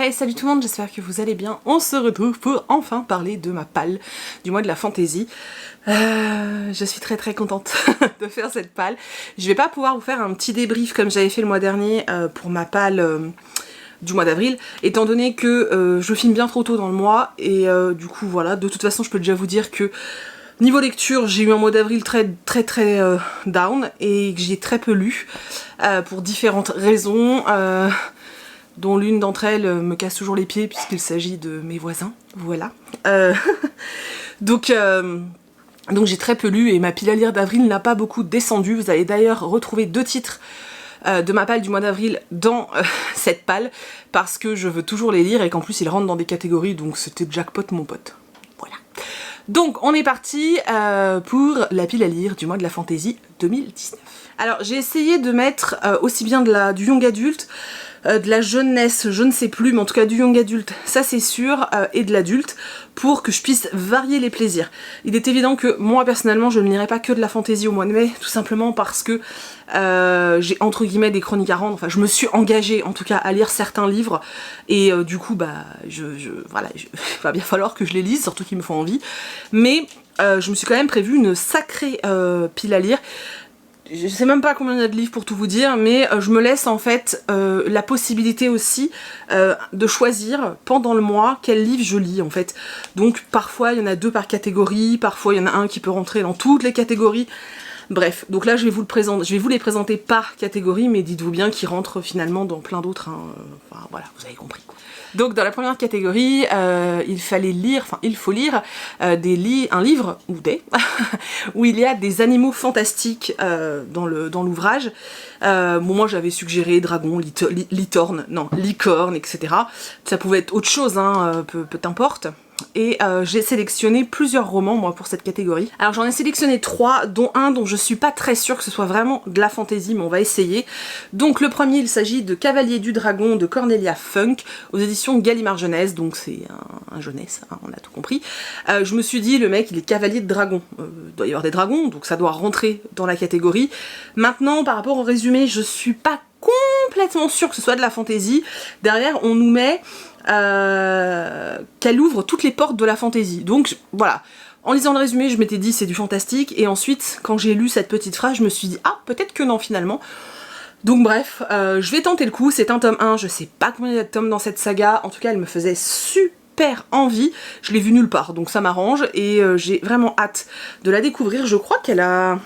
Hey, salut tout le monde, j'espère que vous allez bien. On se retrouve pour enfin parler de ma palle du mois de la fantaisie. Je suis très contente de faire cette palle. Je vais pas pouvoir vous faire un petit débrief comme j'avais fait le mois dernier pour ma palle du mois d'avril, étant donné que je filme bien trop tôt dans le mois et du coup voilà, de toute façon je peux déjà vous dire que niveau lecture, j'ai eu un mois d'avril très down et que j'ai très peu lu pour différentes raisons. Dont l'une d'entre elles me casse toujours les pieds puisqu'il s'agit de mes voisins, voilà. Donc j'ai très peu lu et ma pile à lire d'avril n'a pas beaucoup descendu. Vous allez d'ailleurs retrouver 2 titres de ma palle du mois d'avril dans cette palle parce que je veux toujours les lire et qu'en plus ils rentrent dans des catégories, donc c'était jackpot mon pote. Voilà. Donc on est parti pour la pile à lire du mois de la fantaisie 2019. Alors j'ai essayé de mettre aussi bien du young adulte, de la jeunesse, je ne sais plus, mais en tout cas du young adulte, ça c'est sûr, et de l'adulte, pour que je puisse varier les plaisirs. Il est évident que moi personnellement je ne lirai pas que de la fantaisie au mois de mai, tout simplement parce que j'ai entre guillemets des chroniques à rendre, enfin je me suis engagée en tout cas à lire certains livres, et du coup bah voilà, il va bien falloir que je les lise, surtout qu'ils me font envie, mais je me suis quand même prévu une sacrée pile à lire. Je sais même pas combien il y a de livres pour tout vous dire, mais je me laisse en fait la possibilité aussi de choisir pendant le mois quel livre je lis en fait. Donc parfois il y en a 2 par catégorie, parfois il y en a un qui peut rentrer dans toutes les catégories. Bref, donc là je vais vous les présenter par catégorie, mais dites-vous bien qu'ils rentrent finalement dans plein d'autres, hein. Enfin voilà, vous avez compris quoi. Donc dans la première catégorie, il faut lire un livre, ou des, où il y a des animaux fantastiques dans l'ouvrage. Bon, moi j'avais suggéré dragon, licorne, etc. Ça pouvait être autre chose, hein, peu importe. Et j'ai sélectionné plusieurs romans moi pour cette catégorie. Alors j'en ai sélectionné 3, dont un dont je suis pas très sûre que ce soit vraiment de la fantaisie, mais on va essayer. Donc le premier, il s'agit de Cavalier du Dragon de Cornelia Funk aux éditions Gallimard Jeunesse, donc c'est un jeunesse, hein, on a tout compris. Je me suis dit, le mec il est cavalier de dragon, il doit y avoir des dragons, donc ça doit rentrer dans la catégorie. Maintenant par rapport au résumé, je suis pas complètement sûre que ce soit de la fantaisie. Derrière on nous met qu'elle ouvre toutes les portes de la fantaisie. Donc voilà, en lisant le résumé je m'étais dit c'est du fantastique, et ensuite quand j'ai lu cette petite phrase je me suis dit ah peut-être que non finalement. Donc bref, je vais tenter le coup, c'est un tome 1, je sais pas combien il y a de tomes dans cette saga, en tout cas elle me faisait super envie, je l'ai vue nulle part donc ça m'arrange, et j'ai vraiment hâte de la découvrir. Je crois qu'elle a...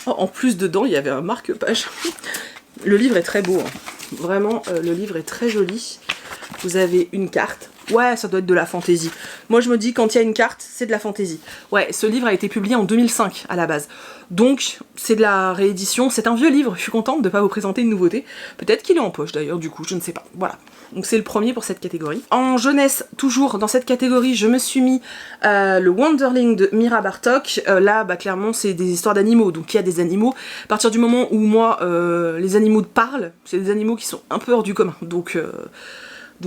Oh, en plus dedans il y avait un marque-page. Le livre est très beau, hein. Vraiment le livre est très joli. Vous avez une carte. Ouais, ça doit être de la fantaisie. Moi je me dis quand il y a une carte, c'est de la fantaisie. Ouais, ce livre a été publié en 2005 à la base. Donc c'est de la réédition, c'est un vieux livre, je suis contente de pas vous présenter une nouveauté. Peut-être qu'il est en poche d'ailleurs du coup, je ne sais pas. Voilà. Donc c'est le premier pour cette catégorie. En jeunesse, toujours dans cette catégorie, je me suis mis le Wanderling de Mira Bartók. Là, bah clairement c'est des histoires d'animaux, donc il y a des animaux. À partir du moment où moi, les animaux parlent, c'est des animaux qui sont un peu hors du commun. Donc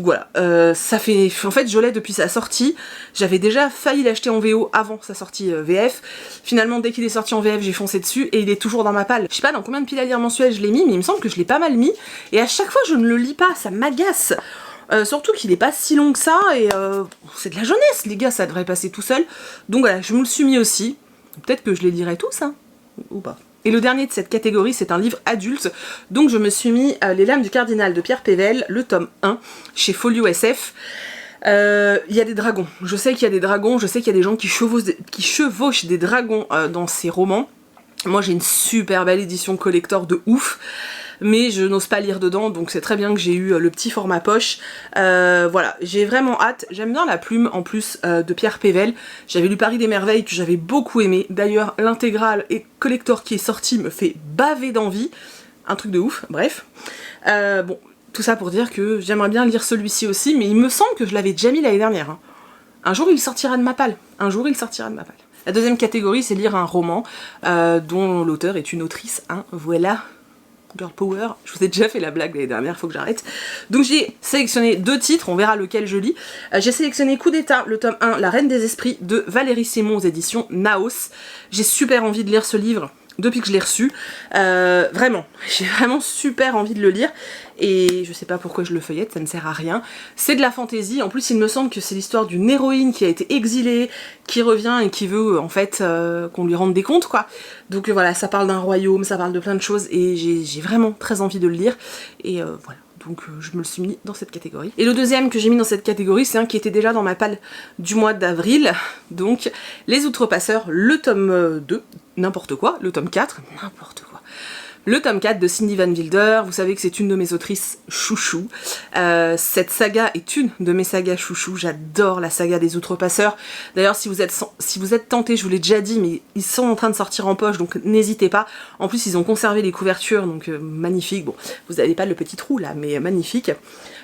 voilà, ça fait... En fait, je l'ai depuis sa sortie. J'avais déjà failli l'acheter en VO avant sa sortie VF. Finalement, dès qu'il est sorti en VF, j'ai foncé dessus et il est toujours dans ma palle. Je sais pas dans combien de piles à lire mensuelles je l'ai mis, mais il me semble que je l'ai pas mal mis. Et à chaque fois, je ne le lis pas, ça m'agace. Surtout qu'il est pas si long que ça, et c'est de la jeunesse, les gars, ça devrait passer tout seul. Donc voilà, je me le suis mis aussi. Peut-être que je les lirai tous, hein, ou pas. Et le dernier de cette catégorie, c'est un livre adulte, donc je me suis mis Les Lames du Cardinal de Pierre Pével, le tome 1, chez Folio SF. Il y a des dragons, je sais qu'il y a des dragons, je sais qu'il y a des gens qui chevauchent des dragons dans ces romans. Moi j'ai une super belle édition collector de ouf, mais je n'ose pas lire dedans, donc c'est très bien que j'ai eu le petit format poche. Voilà, j'ai vraiment hâte. J'aime bien la plume en plus de Pierre Pével. J'avais lu Paris des Merveilles que j'avais beaucoup aimé. D'ailleurs l'intégrale et collector qui est sorti me fait baver d'envie. Un truc de ouf, bref. Bon, tout ça pour dire que j'aimerais bien lire celui-ci aussi, mais il me semble que je l'avais déjà mis l'année dernière, hein. Un jour il sortira de ma palle. Un jour il sortira de ma palle. La deuxième catégorie, c'est lire un roman dont l'auteur est une autrice, hein, voilà. Girl Power, je vous ai déjà fait la blague l'année dernière, faut que j'arrête. Donc j'ai sélectionné 2 titres, on verra lequel je lis. J'ai sélectionné Coup d'état, le tome 1, La Reine des Esprits de Valérie Simon aux éditions Naos. J'ai super envie de lire ce livre. depuis que je l'ai reçu. Vraiment, j'ai vraiment super envie de le lire. Et je sais pas pourquoi je le feuillette, ça ne sert à rien. C'est de la fantaisie, en plus il me semble que c'est l'histoire d'une héroïne qui a été exilée, qui revient et qui veut en fait qu'on lui rende des comptes quoi. Donc voilà, ça parle d'un royaume, ça parle de plein de choses et j'ai vraiment très envie de le lire. Et voilà. Donc je me le suis mis dans cette catégorie. Et le deuxième que j'ai mis dans cette catégorie, c'est un qui était déjà dans ma palle du mois d'avril. Donc Les Outrepasseurs, le tome 2, n'importe quoi, le tome 4, n'importe quoi. Le tome 4 de Cindy Van Wilder, vous savez que c'est une de mes autrices chouchou. Cette saga est une de mes sagas chouchou, j'adore la saga des Outrepasseurs. D'ailleurs si vous êtes tentés, je vous l'ai déjà dit, mais ils sont en train de sortir en poche, donc n'hésitez pas. En plus ils ont conservé les couvertures, donc magnifique. Bon, vous n'avez pas le petit trou là, mais magnifique.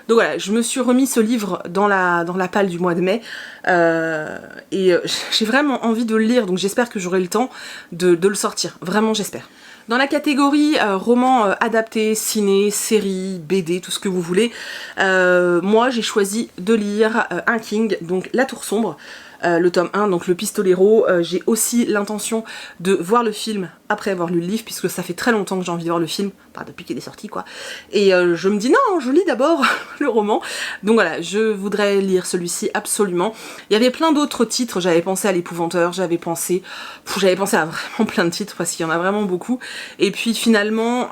Donc voilà, je me suis remis ce livre dans la palle du mois de mai et j'ai vraiment envie de le lire, donc j'espère que j'aurai le temps de le sortir, vraiment j'espère. Dans la catégorie roman adapté, ciné, série, BD, tout ce que vous voulez, moi j'ai choisi de lire un King, donc La Tour Sombre, le tome 1, donc Le Pistolero. J'ai aussi l'intention de voir le film après avoir lu le livre, puisque ça fait très longtemps que j'ai envie de voir le film, enfin depuis qu'il est sorti quoi. Et je me dis non, je lis d'abord le roman. Donc voilà, je voudrais lire celui-ci absolument. Il y avait plein d'autres titres, j'avais pensé à L'Épouvanteur, j'avais pensé à vraiment plein de titres, parce qu'il y en a vraiment beaucoup. Et puis finalement,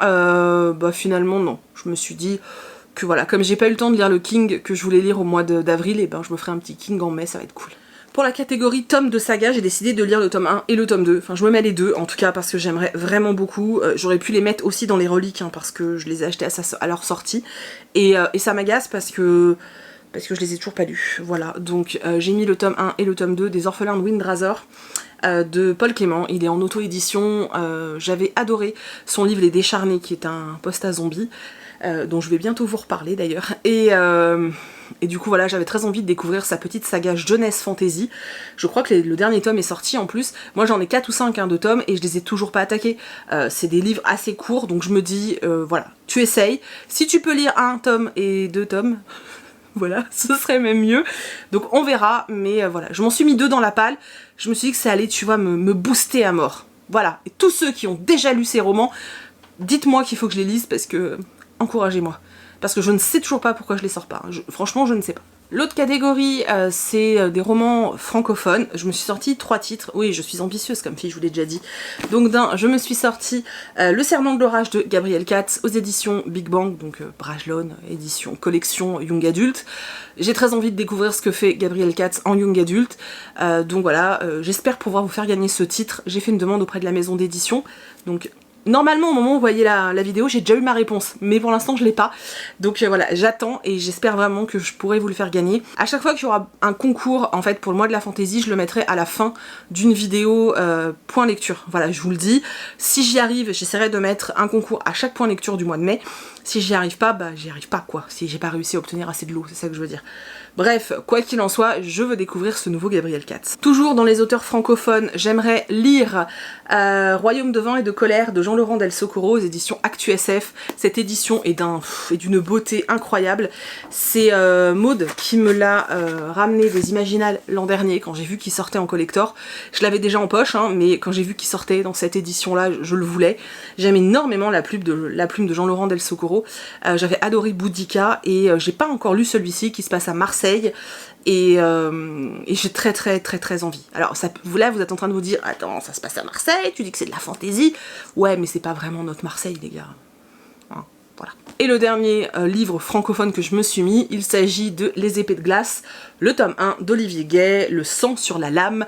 finalement non. Je me suis dit que voilà, comme j'ai pas eu le temps de lire le King que je voulais lire au mois d'avril, et ben je me ferai un petit King en mai, ça va être cool. Pour la catégorie tome de saga, j'ai décidé de lire le tome 1 et le tome 2. Enfin, je me mets les deux, en tout cas, parce que j'aimerais vraiment beaucoup. J'aurais pu les mettre aussi dans les reliques, hein, parce que je les ai achetés à leur sortie. Et ça m'agace parce que je les ai toujours pas lus. Voilà, donc j'ai mis le tome 1 et le tome 2 des Orphelins de Windrazer de Paul Clément. Il est en auto-édition. J'avais adoré son livre Les Décharnés, qui est un post-à-zombie, dont je vais bientôt vous reparler d'ailleurs. Et du coup voilà, j'avais très envie de découvrir sa petite saga jeunesse fantasy. Je crois que le dernier tome est sorti en plus. Moi j'en ai 4 ou 5 de tomes et je les ai toujours pas attaqués. C'est des livres assez courts, donc je me dis voilà, tu essayes. Si tu peux lire un tome et 2 tomes, voilà, ce serait même mieux. Donc on verra, mais voilà, je m'en suis mis 2 dans la palle. Je me suis dit que ça allait, tu vois, me booster à mort. Voilà, et tous ceux qui ont déjà lu ces romans, dites-moi qu'il faut que je les lise parce que... encouragez-moi. Parce que je ne sais toujours pas pourquoi je les sors pas. Franchement, je ne sais pas. L'autre catégorie, c'est des romans francophones. Je me suis sorti 3 titres. Oui, je suis ambitieuse comme fille, je vous l'ai déjà dit. Donc je me suis sorti Le Serment de l'Orage de Gabriel Katz aux éditions Big Bang, donc Brajlon, édition collection Young Adult. J'ai très envie de découvrir ce que fait Gabriel Katz en Young Adult. Donc voilà, j'espère pouvoir vous faire gagner ce titre. J'ai fait une demande auprès de la maison d'édition. Donc... normalement, au moment où vous voyez la vidéo, j'ai déjà eu ma réponse, mais pour l'instant je l'ai pas. Donc voilà, j'attends et j'espère vraiment que je pourrai vous le faire gagner. À chaque fois qu'il y aura un concours, en fait, pour le mois de la fantaisie, je le mettrai à la fin d'une vidéo point lecture. Voilà, je vous le dis. Si j'y arrive, j'essaierai de mettre un concours à chaque point lecture du mois de mai. Si j'y arrive pas, bah j'y arrive pas quoi. Si j'ai pas réussi à obtenir assez de l'eau, c'est ça que je veux dire. Bref, quoi qu'il en soit, je veux découvrir ce nouveau Gabriel Katz. Toujours dans les auteurs francophones, j'aimerais lire Royaume de vent et de colère de Jean-Laurent Del Socorro aux éditions ActuSF. Cette édition est d'une beauté incroyable. C'est Maud qui me l'a ramené des Imaginales l'an dernier quand j'ai vu qu'il sortait en collector. Je l'avais déjà en poche, hein, mais quand j'ai vu qu'il sortait dans cette édition-là, je le voulais. J'aime énormément la plume de Jean-Laurent Del Socorro. J'avais adoré Boudica et j'ai pas encore lu celui-ci qui se passe à Marseille. Et j'ai très envie. Alors là vous êtes en train de vous dire attends, ça se passe à Marseille, tu dis que c'est de la fantaisie. Ouais, mais c'est pas vraiment notre Marseille les gars. Hein, voilà. Et le dernier livre francophone que je me suis mis, il s'agit de Les Épées de glace, le tome 1 d'Olivier Gay, Le sang sur la lame.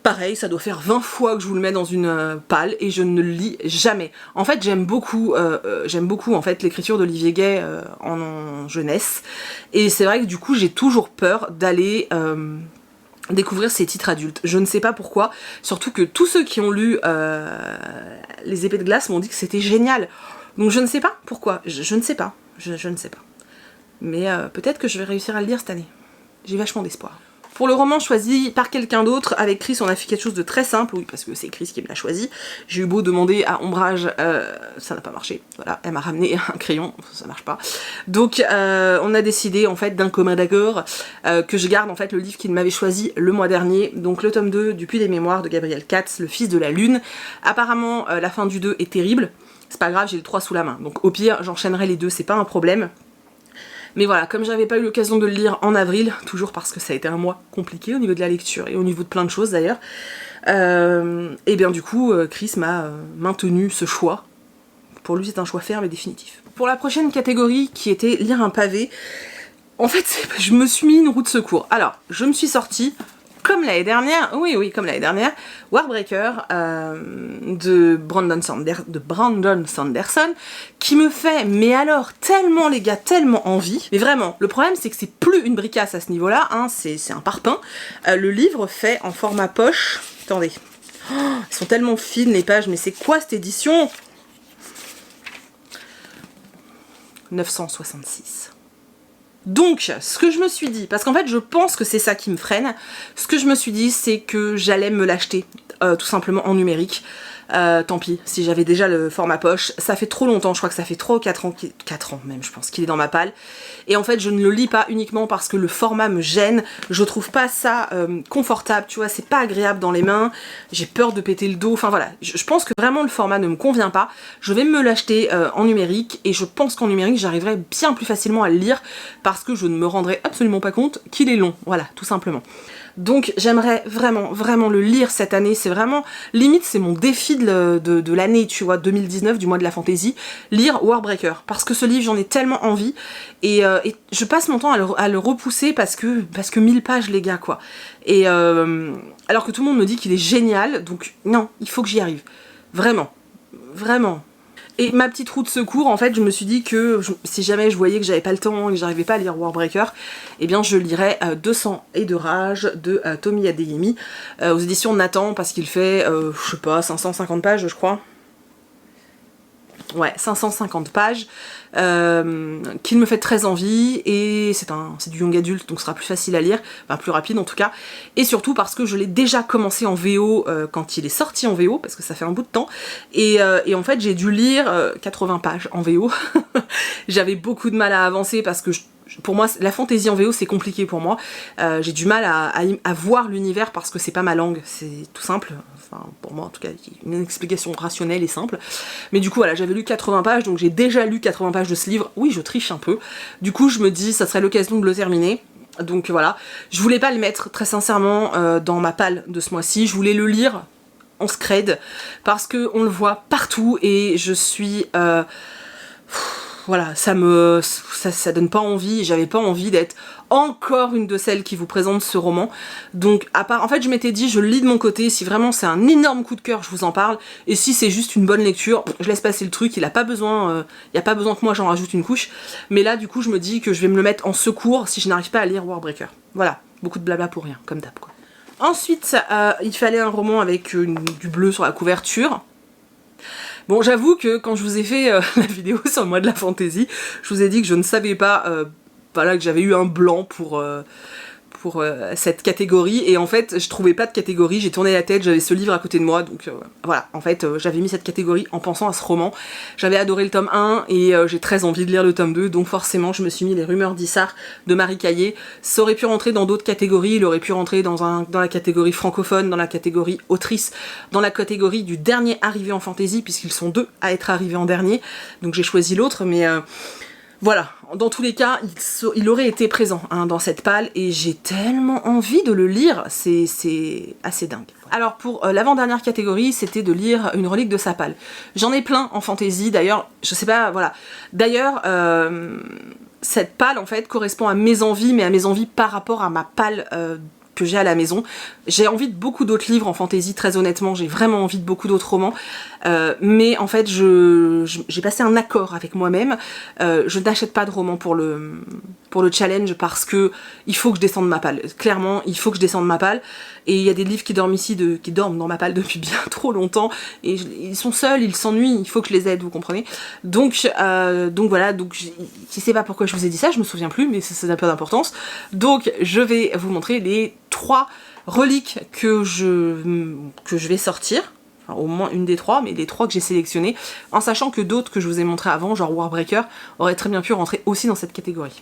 Pareil, ça doit faire 20 fois que je vous le mets dans une palle et je ne le lis jamais. En fait, j'aime beaucoup en fait l'écriture d'Olivier Gay en jeunesse. Et c'est vrai que du coup, j'ai toujours peur d'aller découvrir ces titres adultes. Je ne sais pas pourquoi, surtout que tous ceux qui ont lu Les Épées de glace m'ont dit que c'était génial. Donc je ne sais pas pourquoi, je ne sais pas, je ne sais pas. Mais peut-être que je vais réussir à le lire cette année. J'ai vachement d'espoir. Pour le roman choisi par quelqu'un d'autre, avec Chris on a fait quelque chose de très simple, oui parce que c'est Chris qui me l'a choisi. J'ai eu beau demander à Ombrage, ça n'a pas marché, voilà, elle m'a ramené un crayon, ça marche pas. Donc on a décidé en fait d'un commun d'accord que je garde en fait le livre qu'il m'avait choisi le mois dernier, donc le tome 2 du Puits des Mémoires de Gabriel Katz, Le Fils de la Lune. Apparemment la fin du 2 est terrible, c'est pas grave, j'ai le 3 sous la main, donc au pire j'enchaînerai les deux, c'est pas un problème. Mais voilà, comme j'avais pas eu l'occasion de le lire en avril, toujours parce que ça a été un mois compliqué au niveau de la lecture et au niveau de plein de choses d'ailleurs, et bien du coup Chris m'a maintenu ce choix. Pour lui c'est un choix ferme et définitif. Pour la prochaine catégorie qui était lire un pavé, en fait je me suis mis une roue de secours. Alors je me suis sortie comme l'année dernière, oui comme l'année dernière, Warbreaker de Brandon Sanderson, qui me fait, mais alors tellement les gars, tellement envie. Mais vraiment, le problème c'est que c'est plus une bricasse à ce niveau-là, hein, c'est un parpaing. Le livre fait en format poche, attendez, oh, ils sont tellement fines les pages, mais c'est quoi cette édition? 966. Donc, ce que je me suis dit, parce qu'en fait je pense que c'est ça qui me freine, ce que je me suis dit c'est que j'allais me l'acheter tout simplement en numérique. Tant pis, si j'avais déjà le format poche, ça fait trop longtemps, je crois que ça fait 3 ou 4 ans, 4 ans même je pense qu'il est dans ma palle, et en fait je ne le lis pas uniquement parce que le format me gêne, je trouve pas ça confortable, tu vois, c'est pas agréable dans les mains, j'ai peur de péter le dos, enfin voilà, je pense que vraiment le format ne me convient pas, je vais me l'acheter en numérique, et je pense qu'en numérique j'arriverai bien plus facilement à le lire, parce que je ne me rendrai absolument pas compte qu'il est long, voilà, tout simplement. Donc j'aimerais vraiment le lire cette année, c'est vraiment, limite c'est mon défi de l'année, tu vois, 2019, du mois de la fantaisie, lire Warbreaker, parce que ce livre j'en ai tellement envie, et je passe mon temps à le repousser parce que 1000 pages les gars quoi, et alors que tout le monde me dit qu'il est génial, donc non, il faut que j'y arrive, vraiment. Et ma petite roue de secours, en fait, je me suis dit que si jamais je voyais que j'avais pas le temps et que j'arrivais pas à lire Warbreaker, eh bien je lirais 200 et de rage de Tomi Adeyemi aux éditions Nathan, parce qu'il fait, je sais pas, 550 pages je crois. Ouais, 550 pages, qu'il me fait très envie, et c'est du young adulte, donc ce sera plus facile à lire, enfin plus rapide en tout cas, et surtout parce que je l'ai déjà commencé en VO quand il est sorti en VO, parce que ça fait un bout de temps, et en fait j'ai dû lire 80 pages en VO, j'avais beaucoup de mal à avancer parce que pour moi, la fantaisie en VO c'est compliqué pour moi, j'ai du mal à voir l'univers parce que c'est pas ma langue, c'est tout simple, enfin pour moi en tout cas, une explication rationnelle et simple, mais du coup voilà, j'avais lu 80 pages, donc j'ai déjà lu 80 pages de ce livre, oui je triche un peu, du coup je me dis ça serait l'occasion de le terminer, donc voilà, je voulais pas le mettre très sincèrement dans ma palle de ce mois-ci, je voulais le lire en scred, parce que on le voit partout, et je suis... voilà, ça donne pas envie, j'avais pas envie d'être encore une de celles qui vous présentent ce roman, donc à part, en fait je m'étais dit je le lis de mon côté, si vraiment c'est un énorme coup de cœur je vous en parle, et si c'est juste une bonne lecture, je laisse passer le truc, il a pas besoin, y a pas besoin que moi j'en rajoute une couche, mais là du coup je me dis que je vais me le mettre en secours si je n'arrive pas à lire Warbreaker, voilà, beaucoup de blabla pour rien, comme d'hab quoi. Ensuite, il fallait un roman avec du bleu sur la couverture. Bon, j'avoue que quand je vous ai fait la vidéo sur le mois de la fantaisie, je vous ai dit que je ne savais pas, voilà, que j'avais eu un blanc pour cette catégorie, et en fait je trouvais pas de catégorie, j'ai tourné la tête, j'avais ce livre à côté de moi, donc voilà, en fait j'avais mis cette catégorie en pensant à ce roman, j'avais adoré le tome 1 et j'ai très envie de lire le tome 2, donc forcément je me suis mis Les Rumeurs d'Issar de Marie Caillé. Ça aurait pu rentrer dans d'autres catégories, il aurait pu rentrer dans la catégorie francophone, dans la catégorie autrice, dans la catégorie du dernier arrivé en fantaisie, puisqu'ils sont 2 à être arrivés en dernier, donc j'ai choisi l'autre, mais voilà, dans tous les cas, il aurait été présent hein, dans cette palle, et j'ai tellement envie de le lire, c'est assez dingue. Alors pour l'avant-dernière catégorie, c'était de lire Une relique de Sapal. J'en ai plein en fantaisie, d'ailleurs, je sais pas, voilà. D'ailleurs, cette palle en fait correspond à mes envies, mais à mes envies par rapport à ma palle que j'ai à la maison. J'ai envie de beaucoup d'autres livres en fantaisie, très honnêtement, j'ai vraiment envie de beaucoup d'autres romans, mais en fait j'ai passé un accord avec moi-même, je n'achète pas de romans pour pour le challenge parce que il faut que je descende ma palle. Clairement, il faut que je descende ma palle. Et il y a des livres qui dorment ici, qui dorment dans ma palle depuis bien trop longtemps. Et ils sont seuls, ils s'ennuient, il faut que je les aide, vous comprenez. Donc voilà, donc je sais pas pourquoi je vous ai dit ça, je me souviens plus, mais ça n'a pas d'importance. Donc je vais vous montrer les 3 reliques que je vais sortir. Enfin, au moins une des 3, mais les 3 que j'ai sélectionnées, en sachant que d'autres que je vous ai montré avant, genre Warbreaker, auraient très bien pu rentrer aussi dans cette catégorie.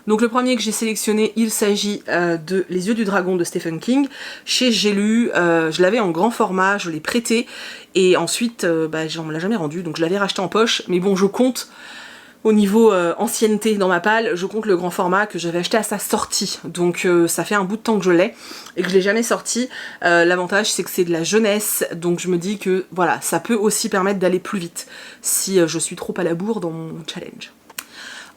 Donc le premier que j'ai sélectionné, il s'agit de Les Yeux du Dragon de Stephen King. Chez J'ai lu, je l'avais en grand format, je l'ai prêté, et ensuite, on me l'a jamais rendu, donc je l'avais racheté en poche, mais bon, je compte... Au niveau ancienneté dans ma palle, je compte le grand format que j'avais acheté à sa sortie. Donc ça fait un bout de temps que je l'ai et que je l'ai jamais sorti. L'avantage c'est que c'est de la jeunesse, donc je me dis que voilà, ça peut aussi permettre d'aller plus vite si je suis trop à la bourre dans mon challenge.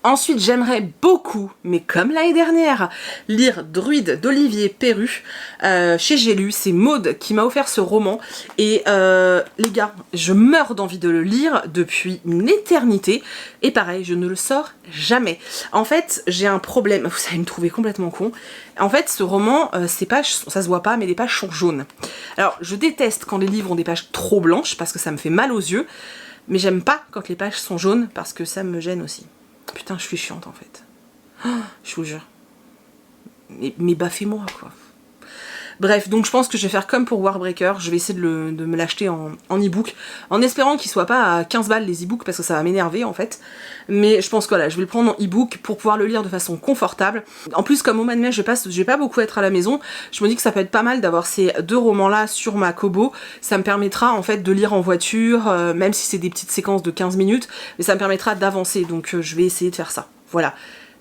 Ensuite, j'aimerais beaucoup, mais comme l'année dernière, lire Druide d'Olivier Perru. Chez J'ai lu, c'est Maud qui m'a offert ce roman. Et les gars, je meurs d'envie de le lire depuis une éternité. Et pareil, je ne le sors jamais. En fait, j'ai un problème. Vous allez me trouver complètement con. En fait, ce roman, ces pages, ça se voit pas, mais les pages sont jaunes. Alors, je déteste quand les livres ont des pages trop blanches parce que ça me fait mal aux yeux. Mais j'aime pas quand les pages sont jaunes parce que ça me gêne aussi. Putain, je suis chiante en fait. Oh, je vous jure. Mais baffez-moi quoi. Bref, donc je pense que je vais faire comme pour Warbreaker, je vais essayer de me l'acheter en e-book, en espérant qu'il soit pas à 15 balles les e-books parce que ça va m'énerver en fait. Mais je pense que voilà, je vais le prendre en e-book pour pouvoir le lire de façon confortable. En plus, comme au mois de mai, je vais pas beaucoup être à la maison, je me dis que ça peut être pas mal d'avoir ces 2 romans-là sur ma Kobo. Ça me permettra en fait de lire en voiture, même si c'est des petites séquences de 15 minutes, mais ça me permettra d'avancer, donc je vais essayer de faire ça. Voilà.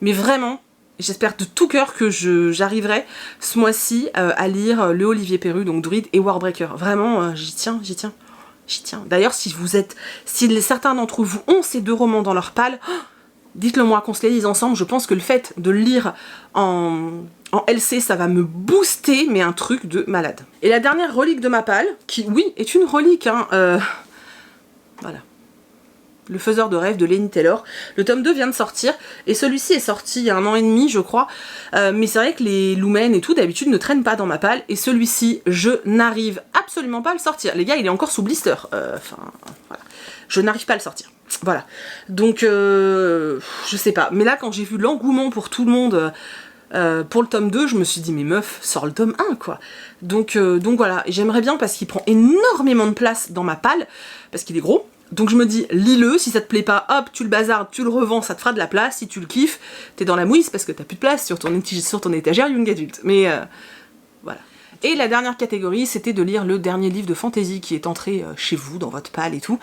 Mais vraiment, j'espère de tout cœur que j'arriverai ce mois-ci à lire le Olivier Perru, donc Druide et Warbreaker. Vraiment, j'y tiens. D'ailleurs, si certains d'entre vous ont ces 2 romans dans leur palle, dites-le moi qu'on se les lise ensemble. Je pense que le fait de le lire en LC, ça va me booster, mais un truc de malade. Et la dernière relique de ma palle, qui, oui, est une relique, hein, voilà. Le Faiseur de rêves de Laini Taylor. Le tome 2 vient de sortir, et celui-ci est sorti il y a 1 an et demi, je crois. Mais c'est vrai que les Lumen et tout, d'habitude, ne traînent pas dans ma palle, et celui-ci, je n'arrive absolument pas à le sortir. Les gars, il est encore sous blister. Enfin, voilà. Je n'arrive pas à le sortir. Voilà. Donc, je sais pas. Mais là, quand j'ai vu l'engouement pour tout le monde... pour le tome 2, je me suis dit mais meuf, sors le tome 1 quoi. Donc voilà, et j'aimerais bien parce qu'il prend énormément de place dans ma palle, parce qu'il est gros. Donc je me dis, lis-le, si ça te plaît pas, hop, tu le bazardes, tu le revends, ça te fera de la place, si tu le kiffes, t'es dans la mouise parce que t'as plus de place sur ton étagère Young Adult. Mais voilà. Et la dernière catégorie, c'était de lire le dernier livre de fantasy qui est entré chez vous, dans votre palle et tout.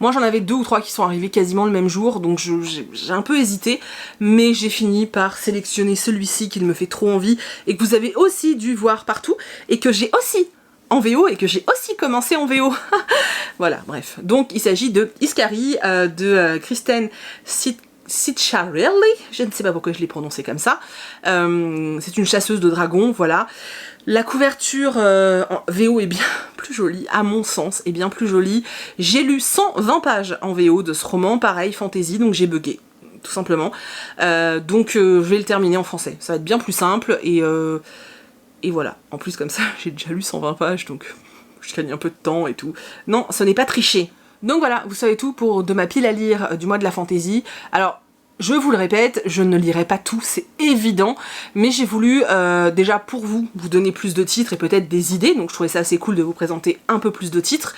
Moi j'en avais 2 ou 3 qui sont arrivés quasiment le même jour, donc j'ai un peu hésité, mais j'ai fini par sélectionner celui-ci qui me fait trop envie, et que vous avez aussi dû voir partout, et que j'ai aussi en VO, et que j'ai aussi commencé en VO. Voilà, bref. Donc il s'agit de Iskari, de Kristen Ciccarelli, je ne sais pas pourquoi je l'ai prononcé comme ça. C'est une chasseuse de dragons, voilà. La couverture en VO est bien plus jolie, à mon sens, est bien plus jolie. J'ai lu 120 pages en VO de ce roman, pareil, fantasy, donc j'ai bugué, tout simplement. Donc je vais le terminer en français, ça va être bien plus simple, et voilà. En plus, comme ça, j'ai déjà lu 120 pages, donc je gagne un peu de temps et tout. Non, ce n'est pas triché. Donc voilà, vous savez tout pour de ma pile à lire du mois de la fantaisie. Alors, je vous le répète, je ne lirai pas tout, c'est évident, mais j'ai voulu déjà pour vous donner plus de titres et peut-être des idées, donc je trouvais ça assez cool de vous présenter un peu plus de titres.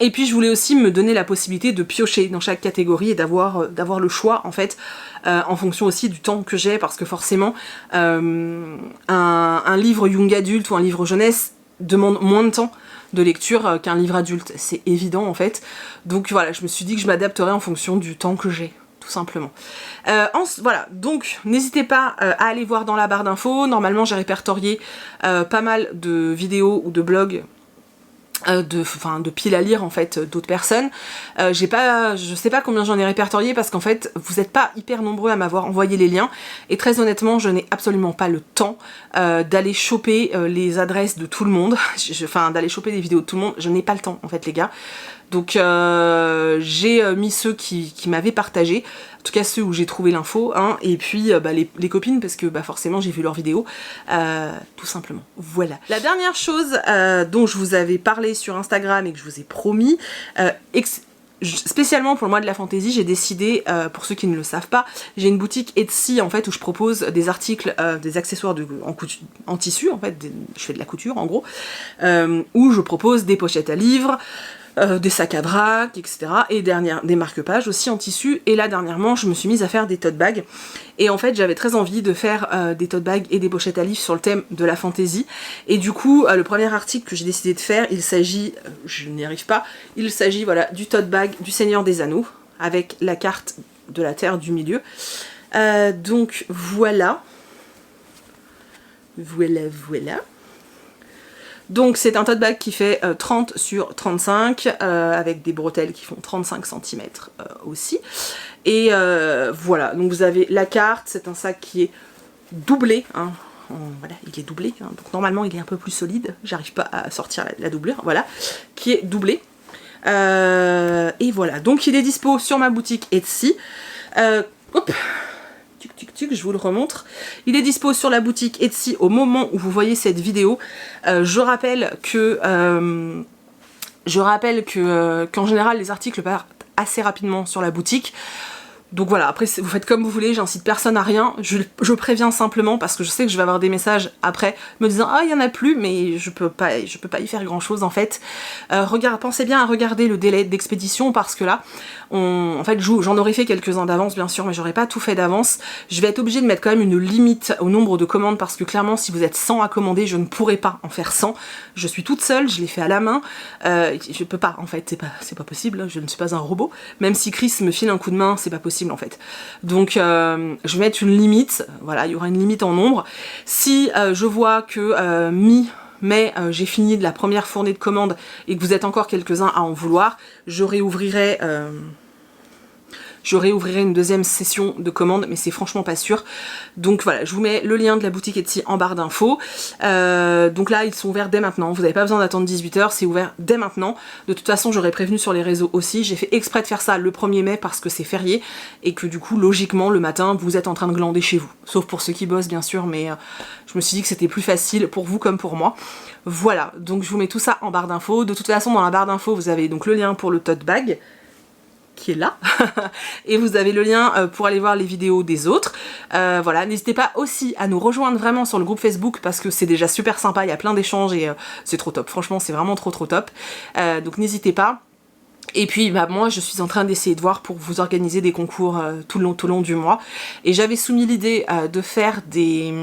Et puis je voulais aussi me donner la possibilité de piocher dans chaque catégorie et d'avoir le choix en fait, en fonction aussi du temps que j'ai, parce que forcément un livre young adulte ou un livre jeunesse demande moins de temps de lecture qu'un livre adulte, c'est évident en fait. Donc voilà, je me suis dit que je m'adapterais en fonction du temps que j'ai, tout simplement. Voilà, donc n'hésitez pas à aller voir dans la barre d'infos. Normalement j'ai répertorié pas mal de vidéos ou de blogs de piles à lire en fait d'autres personnes. Je sais pas combien j'en ai répertorié parce qu'en fait vous n'êtes pas hyper nombreux à m'avoir envoyé les liens, et très honnêtement je n'ai absolument pas le temps d'aller choper les adresses de tout le monde, d'aller choper les vidéos de tout le monde, je n'ai pas le temps en fait les gars. Donc j'ai mis ceux qui m'avaient partagé. tout cas ceux où j'ai trouvé l'info, hein, et puis les copines parce que forcément j'ai vu leurs vidéos, tout simplement. Voilà. La dernière chose dont je vous avais parlé sur Instagram et que je vous ai promis, spécialement pour le mois de la fantaisie, j'ai décidé, pour ceux qui ne le savent pas, j'ai une boutique Etsy en fait où je propose des articles, des accessoires en tissu en fait, je fais de la couture en gros, où je propose des pochettes à livres, des sacs à drac, etc. et des marque-pages aussi en tissu. Et là dernièrement je me suis mise à faire des tote bags et en fait j'avais très envie de faire des tote bags et des pochettes à livres sur le thème de la fantaisie. Et du coup le premier article que j'ai décidé de faire, il s'agit, je n'y arrive pas, il s'agit voilà du tote bag du Seigneur des Anneaux avec la carte de la Terre du milieu. Donc voilà. Voilà. Donc c'est un tote bag qui fait 30 sur 35 avec des bretelles qui font 35 cm aussi. Et voilà, donc vous avez la carte, c'est un sac qui est doublé, hein. Voilà, il est doublé, hein. Donc normalement il est un peu plus solide, j'arrive pas à sortir la doublure, voilà, qui est doublé. Et voilà, donc il est dispo sur ma boutique Etsy. Hop, je vous le remontre. Il est dispo sur la boutique Etsy au moment où vous voyez cette vidéo. Je rappelle qu'en général les articles partent assez rapidement sur la boutique. Donc voilà, après vous faites comme vous voulez, j'incite personne à rien, je préviens simplement parce que je sais que je vais avoir des messages après me disant ah il y en a plus, mais je peux pas y faire grand chose en fait. Pensez bien à regarder le délai d'expédition parce que là, en fait j'en aurais fait quelques-uns d'avance bien sûr, mais j'aurais pas tout fait d'avance. Je vais être obligée de mettre quand même une limite au nombre de commandes parce que clairement si vous êtes 100 à commander, je ne pourrai pas en faire 100. Je suis toute seule, je l'ai fait à la main, je peux pas en fait, c'est pas possible, je ne suis pas un robot. Même si Chris me file un coup de main, c'est pas possible en fait. Donc je vais mettre une limite, voilà, il y aura une limite en nombre. Si je vois que mi-mai j'ai fini de la première fournée de commandes et que vous êtes encore quelques-uns à en vouloir, je réouvrirai une deuxième session de commandes, mais c'est franchement pas sûr. Donc voilà, je vous mets le lien de la boutique Etsy en barre d'infos. Donc là, ils sont ouverts dès maintenant. Vous n'avez pas besoin d'attendre 18 h, c'est ouvert dès maintenant. De toute façon, j'aurais prévenu sur les réseaux aussi. J'ai fait exprès de faire ça le 1er mai parce que c'est férié et que du coup, logiquement, le matin, vous êtes en train de glander chez vous. Sauf pour ceux qui bossent, bien sûr, mais je me suis dit que c'était plus facile pour vous comme pour moi. Voilà, donc je vous mets tout ça en barre d'infos. De toute façon, dans la barre d'infos, vous avez donc le lien pour le tote bag qui est là et vous avez le lien pour aller voir les vidéos des autres. Voilà, n'hésitez pas aussi à nous rejoindre vraiment sur le groupe Facebook parce que c'est déjà super sympa, il y a plein d'échanges et c'est trop top, franchement c'est vraiment trop top. Donc n'hésitez pas. Et puis moi je suis en train d'essayer de voir pour vous organiser des concours tout le long du mois. Et j'avais soumis l'idée de faire des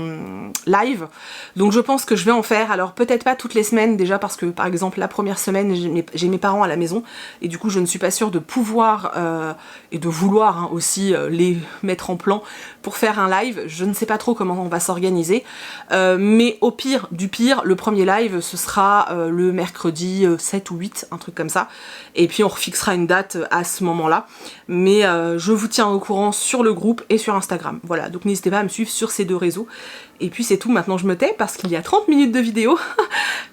lives. Donc je pense que je vais en faire. Alors peut-être pas toutes les semaines déjà parce que par exemple la première semaine j'ai mes parents à la maison. Et du coup je ne suis pas sûre de pouvoir et de vouloir aussi les mettre en plan pour faire un live. Je ne sais pas trop comment on va s'organiser. Mais au pire du pire, le premier live ce sera le mercredi 7 ou 8, un truc comme ça. Et puis on fixera une date à ce moment-là, mais je vous tiens au courant sur le groupe et sur Instagram. Voilà, donc n'hésitez pas à me suivre sur ces deux réseaux. Et puis c'est tout, maintenant je me tais parce qu'il y a 30 minutes de vidéo.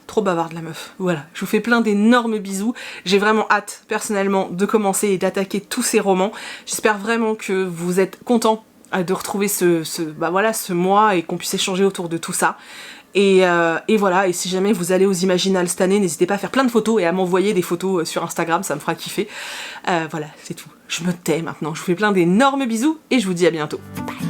Trop bavarde la meuf. Voilà, je vous fais plein d'énormes bisous. J'ai vraiment hâte, personnellement, de commencer et d'attaquer tous ces romans. J'espère vraiment que vous êtes contents de retrouver ce mois et qu'on puisse échanger autour de tout ça. Et voilà, et si jamais vous allez aux Imaginales cette année, n'hésitez pas à faire plein de photos et à m'envoyer des photos sur Instagram, ça me fera kiffer. Voilà, c'est tout. Je me tais maintenant, je vous fais plein d'énormes bisous et je vous dis à bientôt. Bye.